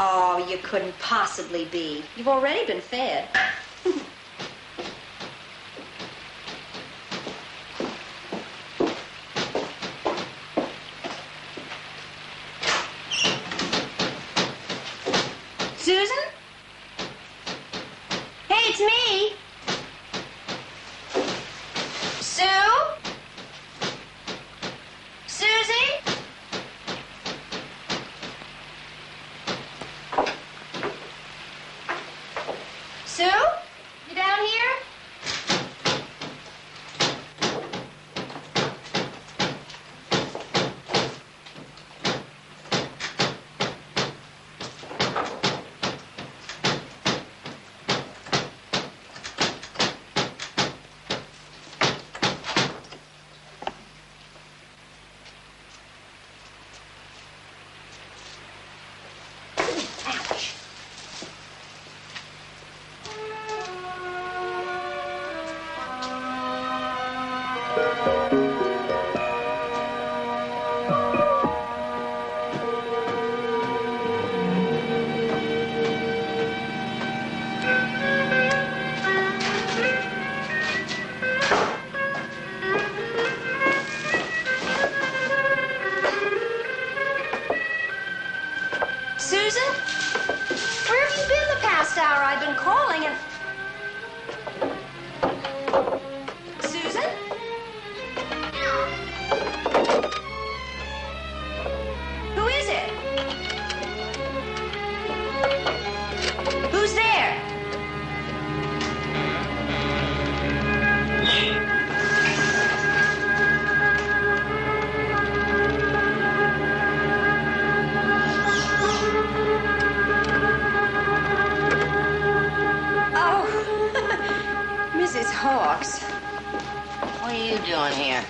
Oh, you couldn't possibly be. You've already been fed. Susan? Hey, it's me. Sue? Susie? Sue? You down here? Ouch. Susan? Where have you been the past hour? I've been calling and... Susan? Who is it? Who's there? Mrs. Hawks. What are you doing here?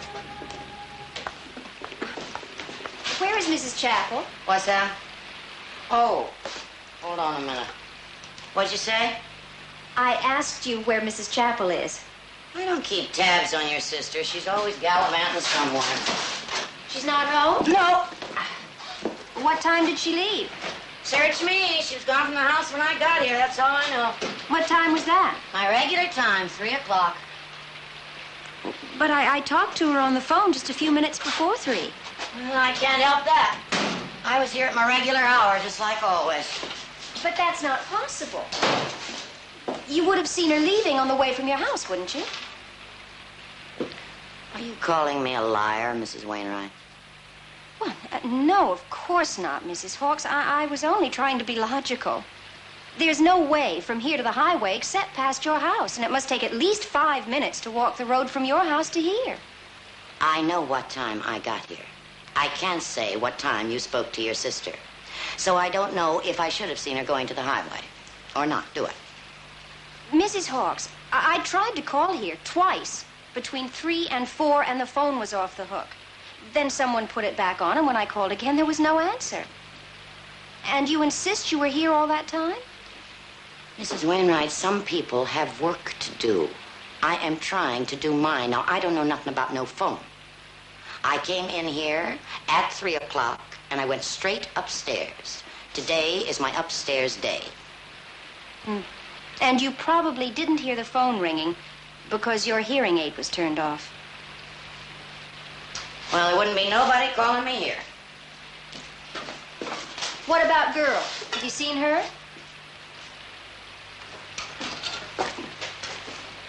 Where is Mrs. Chapel? What's that? Oh, hold on a minute. What'd you say? I asked you where Mrs. Chapel is. I don't keep tabs on your sister. She's always gallivanting somewhere. She's not home? No. What time did she leave? Search me. She was gone from the house when I got here. That's all I know. What time was that? My regular time, 3 o'clock. But I talked to her on the phone just a few minutes before 3. Well, I can't help that. I was here at my regular hour, just like always. But that's not possible. You would have seen her leaving on the way from your house, wouldn't you? Are you calling me a liar, Mrs. Wainwright? Well, no, of course not, Mrs. Hawks. I was only trying to be logical. There's no way from here to the highway except past your house, and it must take at least 5 minutes to walk the road from your house to here. I know what time I got here. I can't say what time you spoke to your sister. So I don't know if I should have seen her going to the highway or not, do I? Mrs. Hawks, I tried to call here twice, between 3 and 4, and the phone was off the hook. Then someone put it back on, and when I called again, there was no answer. And you insist you were here all that time? Mrs. Wainwright, some people have work to do. I am trying to do mine. Now, I don't know nothing about no phone. I came in here at 3 o'clock, and I went straight upstairs. Today is my upstairs day. And you probably didn't hear the phone ringing because your hearing aid was turned off. Well, there wouldn't be nobody calling me here. What about girl? Have you seen her?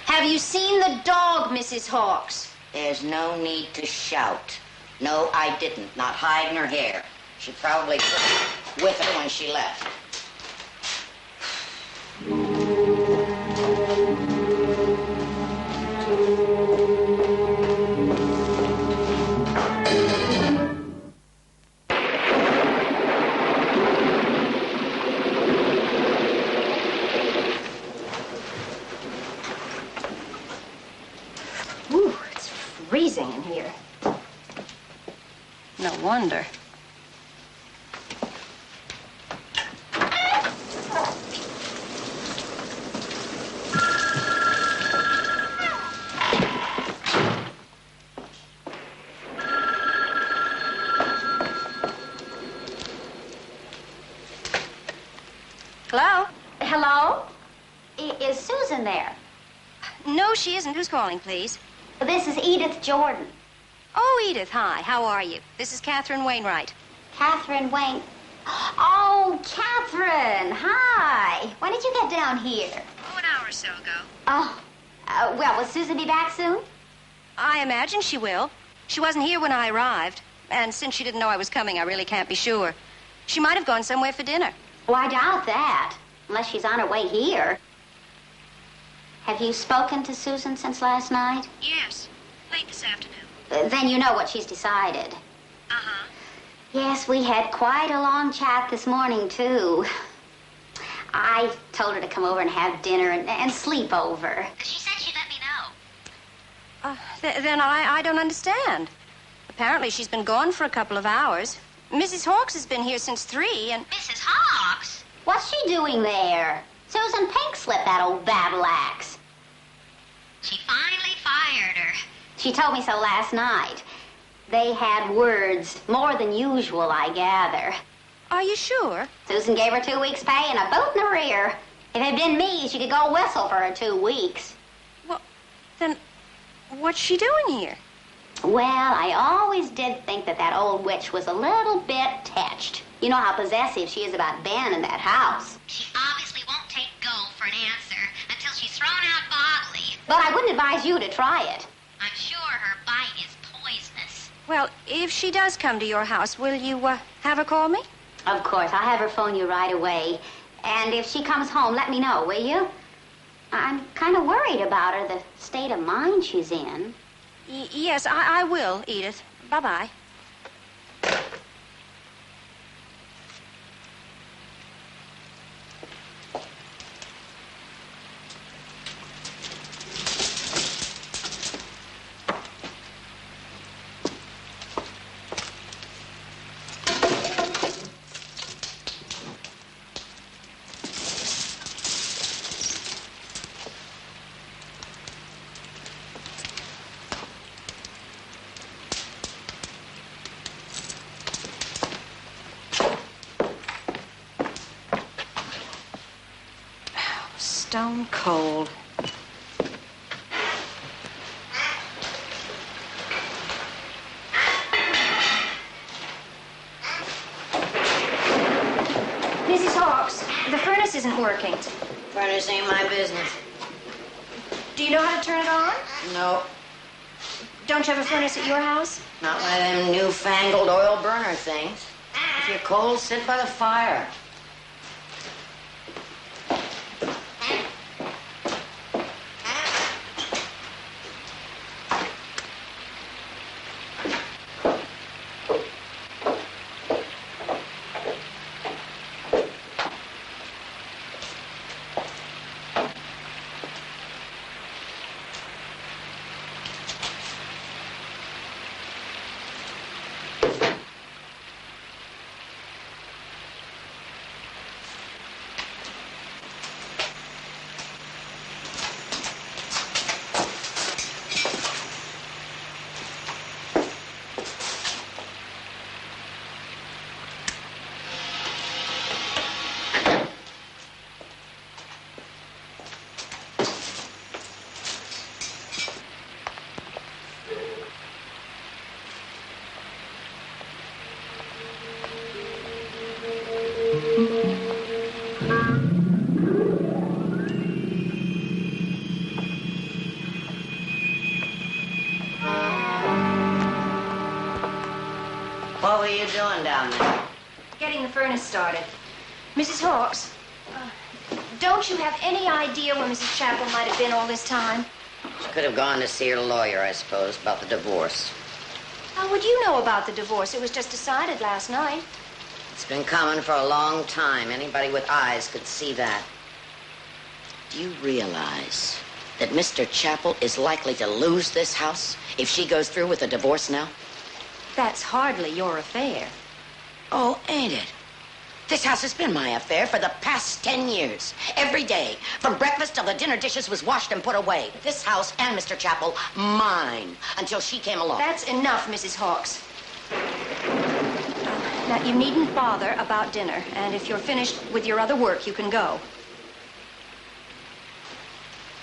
Have you seen the dog, Mrs. Hawks? There's no need to shout. No, I didn't. Not hiding her hair. She probably took it with her when she left. Ooh, it's freezing in here. No wonder. Hello? Hello? Is Susan there? No, she isn't. Who's calling, please? This is Edith Jordan. Oh, Edith, hi. How are you? This is Catherine Wainwright. Catherine Wayne. Oh, Catherine. Hi. When did you get down here? Oh, an hour or so ago. Oh, well, will Susan be back soon? I imagine she will. She wasn't here when I arrived. And since she didn't know I was coming, I really can't be sure. She might have gone somewhere for dinner. Oh, I doubt that. Unless she's on her way here. Have you spoken to Susan since last night? Yes. Late this afternoon. Then you know what she's decided. Uh-huh. Yes, we had quite a long chat this morning, too. I told her to come over and have dinner and sleep over. She said she'd let me know. Then I don't understand. Apparently she's been gone for a couple of hours. Mrs. Hawks has been here since 3, and... Mrs. Hawks? What's she doing there? Susan Pinkslipped, that old battle axe. She finally fired her. She told me so last night. They had words, more than usual, I gather. Are you sure? Susan gave her 2 weeks' pay and a boot in the rear. If it had been me, she could go whistle for her 2 weeks. Well, then what's she doing here? Well, I always did think that old witch was a little bit tetched. You know how possessive she is about Ben in that house. She obviously won't take go for an answer until she's thrown out bodily. But I wouldn't advise you to try it. I'm sure her bite is poisonous. Well, if she does come to your house, will you have her call me? Of course, I'll have her phone you right away. And if she comes home, let me know, will you? I'm kind of worried about her, the state of mind she's in. Yes, I will, Edith. Bye-bye. Stone cold. Mrs. Hawks, the furnace isn't working. Furnace ain't my business. Do you know how to turn it on? No, Don't you have a furnace at your house? not one of them newfangled oil burner things. If you're cold, sit by the fire. What were you doing down there? Getting the furnace started. Mrs. Hawks, don't you have any idea where Mrs. Chapel might have been all this time? She could have gone to see her lawyer, I suppose, about the divorce. How would you know about the divorce? It was just decided last night. It's been coming for a long time. Anybody with eyes could see that. Do you realize that Mr. Chapel is likely to lose this house if she goes through with the divorce now? That's hardly your affair. Oh, ain't it? This house has been my affair for the past 10 years. Every day, from breakfast till the dinner dishes was washed and put away. This house and Mr. Chapel, mine, until she came along. That's enough, Mrs. Hawks. Now, you needn't bother about dinner, and if you're finished with your other work, you can go.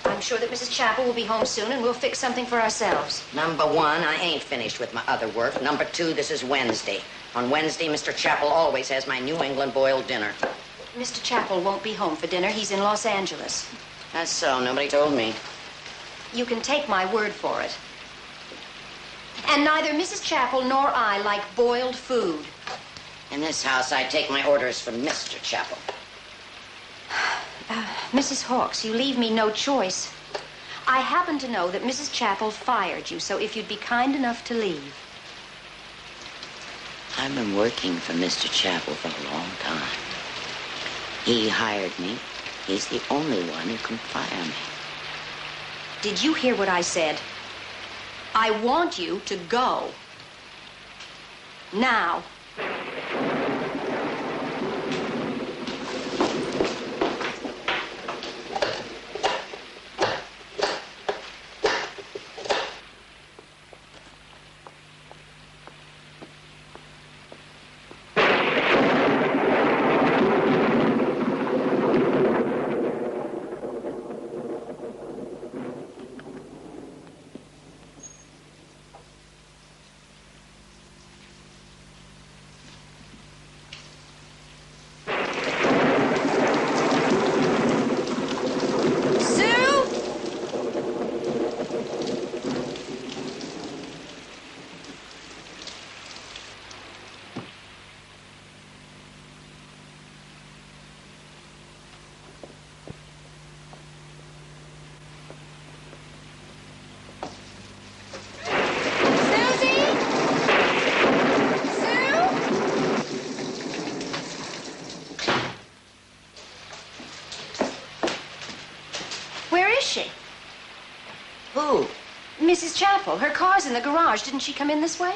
I'm sure that Mrs. Chapel will be home soon, and we'll fix something for ourselves. Number one, I ain't finished with my other work. Number two, this is Wednesday. On Wednesday, Mr. Chapel always has my New England boiled dinner. Mr. Chapel won't be home for dinner. He's in Los Angeles. That's so. Nobody told me. You can take my word for it. And neither Mrs. Chapel nor I like boiled food. In this house, I take my orders from Mr. Chapel. Mrs. Hawks, you leave me no choice. I happen to know that Mrs. Chapel fired you, so if you'd be kind enough to leave. I've been working for Mr. Chapel for a long time. He hired me. He's the only one who can fire me. Did you hear what I said? I want you to go. Now. Who? Mrs. Chapel. Her car's in the garage. Didn't she come in this way?